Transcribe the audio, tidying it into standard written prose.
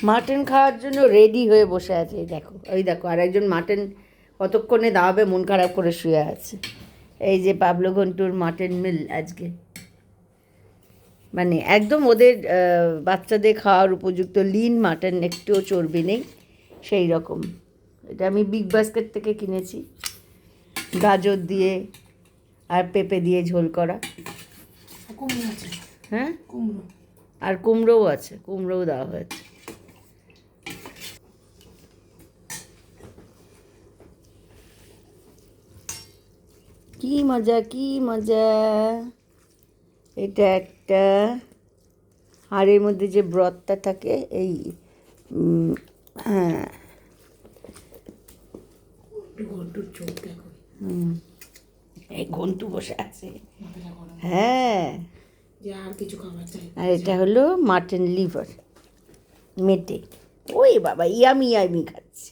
Mutton খাওয়ার জন্য ready হয়ে বসে আছে, এই দেখো, ওই দেখো আর একজন মাটন কতক্ষণে দাওয়াবে মন খারাপ করে শুয়ে আছে। এই যে পাবলো ঘন্টুর মাটন মিল আজকে, মানে একদম ওদের বাচ্চাদের খাওয়ার উপযুক্ত লিন মাটন, একটুও চর্বি নেই সেই রকম। এটা আমি বিগ বাস্কেট থেকে কিনেছি, গাজর দিয়ে আর পেঁপে দিয়ে ঝোল করা। হ্যাঁ, আর কুমড়োও আছে, কুমড়োও দেওয়া হয়েছে। কি মজা, কি মজা! এটা একটা হাড়ের মধ্যে যে ব্রতটা থাকে, এই হ্যাঁ, এই ঘন্টু বসে আছে। হ্যাঁ, আর এটা হলো মাটন লিভার, মেটে। ওই বাবা, ইয়ামি ইয়ামি খাচ্ছে।